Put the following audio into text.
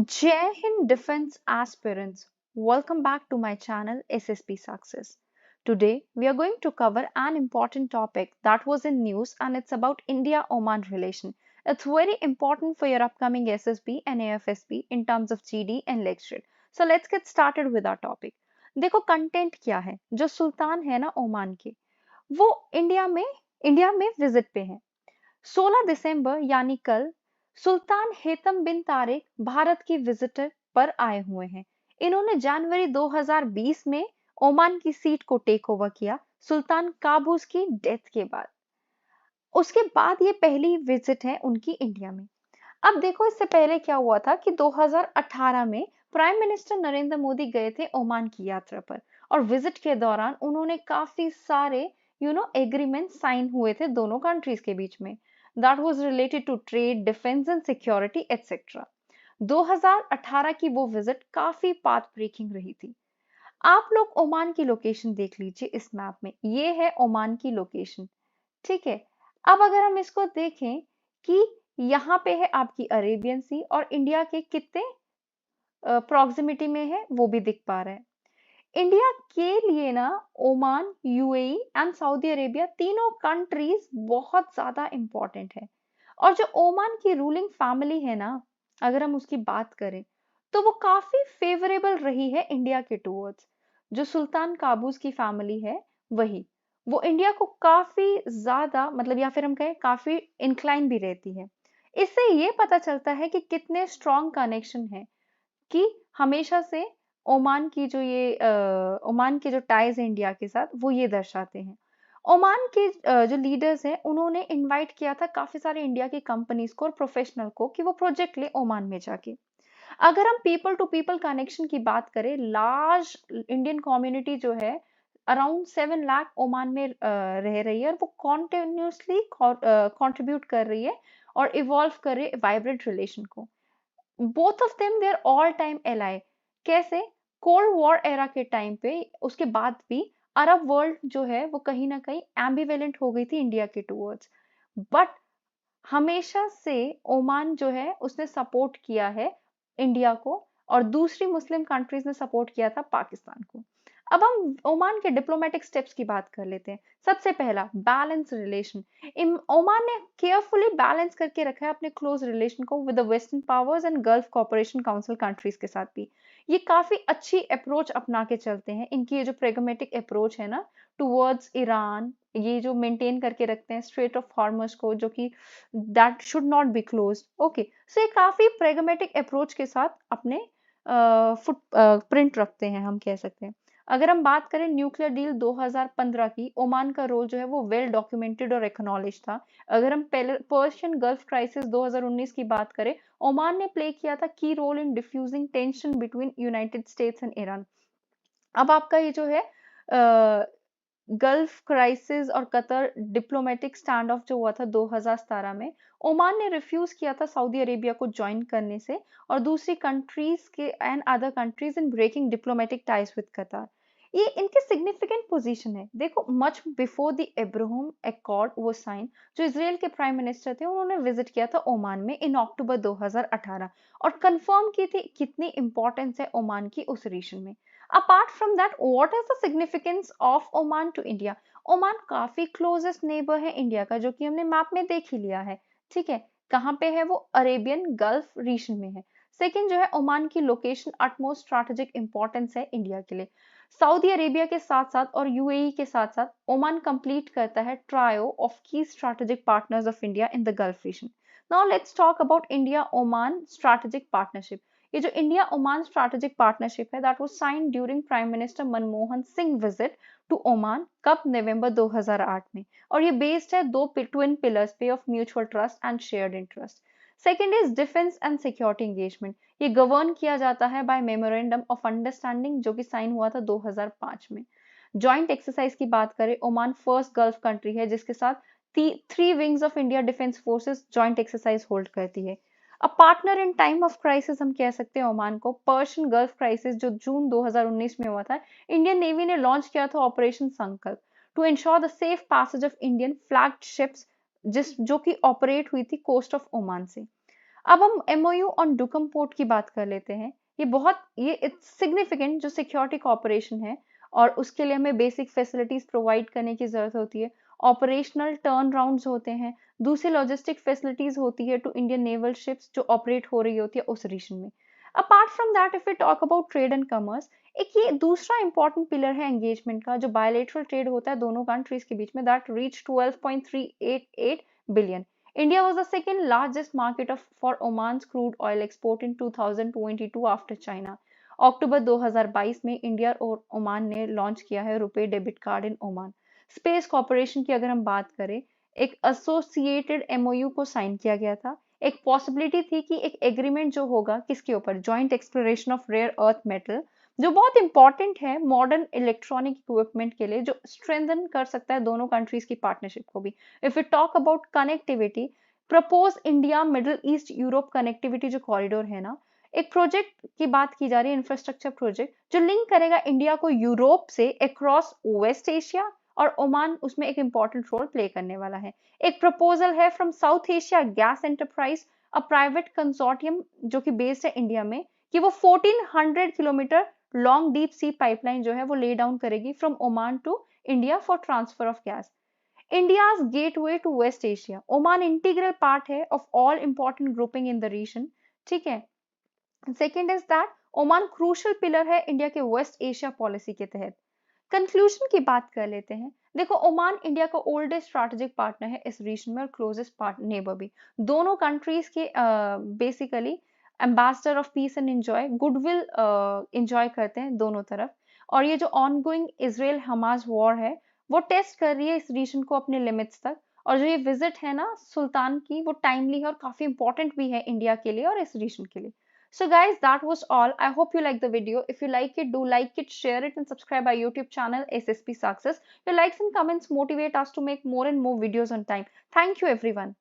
Jai Hind Defense Aspirants, welcome back to my channel SSP Success. Today we are going to cover an important topic that was in news and it's about India-Oman relation. It's very important for your upcoming SSB and AFSB in terms of GD and lecture. So let's get started with our topic. देखो content क्या है जो सुल्तान है ना Oman के वो India में visit पे हैं 16 दिसंबर यानी कल सुल्तान हेतम बिन तारिक भारत की विजिटर पर आए हुए हैं। इन्होंने जनवरी 2020 में ओमान की सीट को टेक ओवर किया सुल्तान काबूस की डेथ के बाद। उसके बाद ये पहली विजिट है उनकी इंडिया में। अब देखो इससे पहले क्या हुआ था कि 2018 में प्राइम मिनिस्टर नरेंद्र मोदी गए थे ओमान की यात्रा पर और विजिट के दौरान उन्होंने काफी सारे एग्रीमेंट साइन हुए थे दोनों कंट्रीज के बीच में that was related to trade defence and security etcetera. 2018 की वो विजिट काफी पाथ ब्रेकिंग रही थी। आप लोग ओमान की लोकेशन देख लीजिए इस मैप में, ये है ओमान की लोकेशन। ठीक है, अब अगर हम इसको देखें कि यहाँ पे है आपकी अरेबियन सी और इंडिया के कितने प्रॉक्सिमिटी में है वो भी दिख पा रहा है। इंडिया के लिए ना Oman, UAE and Saudi Arabia तीनों कंट्रीज बहुत ज्यादा इंपॉर्टेंट है। और जो ओमान की रूलिंग फैमिली है ना, अगर हम उसकी बात करें तो वो काफी फेवरेबल रही है इंडिया के टुवर्ड्स। जो सुल्तान काबूस की फैमिली है वही, वो इंडिया को काफी ज्यादा मतलब या फिर हम कहें काफी इंक्लाइन भी रहती है। इससे ये पता चलता है कि कितने स्ट्रॉन्ग कनेक्शन है कि हमेशा से ओमान के जो टाइज है इंडिया के साथ वो ये दर्शाते हैं। ओमान के जो लीडर्स हैं उन्होंने इनवाइट किया था काफी सारे इंडिया की कंपनीज को और प्रोफेशनल को कि वो प्रोजेक्ट ले ओमान में जाके। अगर हम पीपल टू पीपल कनेक्शन की बात करें, लार्ज इंडियन कम्युनिटी जो है अराउंड 7 लाख ओमान में रह रही है और वो कॉन्टिन्यूसली कंट्रीब्यूट कर रही है और इवॉल्व कर रही है वाइब्रेंट रिलेशन को। Both of them they are all time ally. कैसे? कोल्ड वॉर एरा के टाइम पे उसके बाद भी अरब वर्ल्ड जो है वो कहीं ना कहीं एम्बिवेलेंट हो गई थी इंडिया के टूवर्ड्स, बट हमेशा से ओमान जो है उसने सपोर्ट किया है इंडिया को और दूसरी मुस्लिम कंट्रीज ने सपोर्ट किया था पाकिस्तान को। अब हम ओमान के डिप्लोमेटिक स्टेप्स की बात कर लेते हैं। सबसे पहला, बैलेंस रिलेशन। ओमान ने केयरफुली बैलेंस करके रखा है अपने क्लोज रिलेशन को with the western powers and gulf cooperation council countries के साथ भी। ये काफी अच्छी अप्रोच अपना के चलते हैं। इनकी ये जो प्रेगमेटिक अप्रोच है ना टुवर्ड्स ईरान, ये जो मेंटेन करके रखते हैं स्ट्रेट ऑफ हॉर्मस को, जो कि that should not be closed. Okay, so ये काफी प्रेगमेटिक अप्रोच के साथ अपने फुट प्रिंट रखते हैं, हम कह सकते हैं। अगर हम बात करें न्यूक्लियर डील 2015 की, ओमान का रोल जो है वो वेल डॉक्यूमेंटेड और एक्नॉलेज था। अगर हम पर्शियन गल्फ क्राइसिस 2019 की बात करें, ओमान ने प्ले किया था key role in defusing tension between United States and Iran. अब आपका ये जो है गल्फ क्राइसिस और कतर डिप्लोमेटिक स्टैंड ऑफ जो हुआ था 2017 में, ओमान ने रिफ्यूज किया था सऊदी अरेबिया को ज्वाइन करने से और दूसरी कंट्रीज के and other countries in breaking diplomatic ties with Qatar. ये इनके सिग्निफिकेंट पोजीशन है। देखो, much before the Abraham Accord वो साइन, जो इसराइल के प्राइम मिनिस्टर थे उन्होंने विजिट किया था ओमान में इन अक्टूबर 2018 और कंफर्म की थी कितनी इंपॉर्टेंस है ओमान की उस रीजन में। Apart from that, what is the significance of Oman to India? Oman काफी क्लोजेस्ट नेबर है इंडिया का, जो कि हमने मैप में देख ही लिया है। ठीक है, कहाँ पे है वो? अरेबियन गल्फ रीजन में है। सेकंड जो है, ओमान की लोकेशन अटमोस्ट स्ट्रैटेजिक इंपॉर्टेंस है इंडिया के लिए। सऊदी अरेबिया के साथ साथ और यूएई के साथ साथ ओमान कंप्लीट करता है trio of key strategic partners of India in the Gulf region. Now let's talk about India Oman strategic partnership. ये जो इंडिया ओमान स्ट्रैटेजिक पार्टनरशिप है that was signed during prime minister Manmohan Singh visit to Oman, कब? नवंबर 2008 में। और ये based है दो ट्विन पिलर्स पे of mutual trust and shared interest. Second is defence and security engagement. ये गवर्न किया जाता है बाय मेमोरेंडम ऑफ अंडरस्टैंडिंग जो कि साइन हुआ था 2005 में। जॉइंट एक्सरसाइज की बात करें, ओमान फर्स्ट गल्फ कंट्री है जिसके साथ 3 wings of India defence forces joint exercise hold करती है। A partner in time of crisis हम कह सकते हैं ओमान को। पर्शियन गल्फ क्राइसिस जो जून 2019 में हुआ था, इंडियन नेवी ने लॉन्च किया था operation Sankalp to ensure the safe passage of Indian flagged ships, जिस जो कि ऑपरेट हुई थी कोस्ट ऑफ ओमान से। अब हम एमओयू ऑन डुकम पोर्ट की बात कर लेते हैं। ये इट्स सिग्निफिकेंट जो सिक्योरिटी कॉपरेशन है, और उसके लिए हमें बेसिक फैसिलिटीज प्रोवाइड करने की जरूरत होती है। ऑपरेशनल टर्न राउंड्स होते हैं, दूसरी लॉजिस्टिक फैसिलिटीज होती है टू इंडियन नेवल शिप्स जो ऑपरेट हो रही होती है उस रीजन में। Apart from that, if we talk about trade and commerce, एक ये दूसरा इंपॉर्टेंट पिलर है एंगेजमेंट का, जो बायलेटरल ट्रेड होता है दोनों कंट्रीज के बीच में, that reach 12.388 billion. India was the second largest market for Oman's crude oil export in 2022 after China. अक्टूबर 2022 में इंडिया और ओमान ने लॉन्च किया है RuPay debit card in Oman. Space corporation की अगर हम बात करें, एक एसोसिएटेड एमओयू को साइन किया गया था। एक पॉसिबिलिटी थी कि एक एग्रीमेंट जो होगा किसके ऊपर, joint exploration of rare earth metal, जो बहुत इंपॉर्टेंट है मॉडर्न इलेक्ट्रॉनिक इक्विपमेंट के लिए, जो स्ट्रेंथन कर सकता है दोनों कंट्रीज की पार्टनरशिप को भी। If you talk about connectivity, propose India middle east Europe connectivity जो कॉरिडोर है ना, एक प्रोजेक्ट की बात की जा रही है, इंफ्रास्ट्रक्चर प्रोजेक्ट जो लिंक करेगा इंडिया को यूरोप से अक्रॉस वेस्ट एशिया, और ओमान उसमें एक इंपॉर्टेंट रोल प्ले करने वाला है। एक प्रपोजल है from South Asia gas enterprise, a private consortium जो कि बेस्ड है इंडिया में, कि वो 1400 kilometre long deep sea pipeline जो है वो ले डाउन करेगी from Oman to India for transfer of gas. India's gateway to West Asia, Oman integral part है of all important grouping in the region. ठीक है। Second is that Oman crucial pillar है India के West Asia policy के तहत। Conclusion की बात कर लेते हैं। देखो, ओमान इंडिया का ओल्डेस्ट स्ट्रैटेजिक पार्टनर है इस रीजन में, और क्लोजेस्ट नेबर भी। दोनों कंट्रीज के basically ambassador of peace and enjoy goodwill enjoy करते हैं दोनों तरफ। और ये जो ऑनगोइंग इजराइल हमास वॉर है वो टेस्ट कर रही है इस रीजन को अपने लिमिट्स तक। और जो ये विजिट है ना सुल्तान की, वो टाइमली है और काफी इंपॉर्टेंट भी है इंडिया के लिए और इस रीजन के लिए। So guys, that was all. I hope you like the video. If you like it, do like it, share it, and subscribe our YouTube channel SSP Success. Your likes and comments motivate us to make more and more videos on time. Thank you everyone.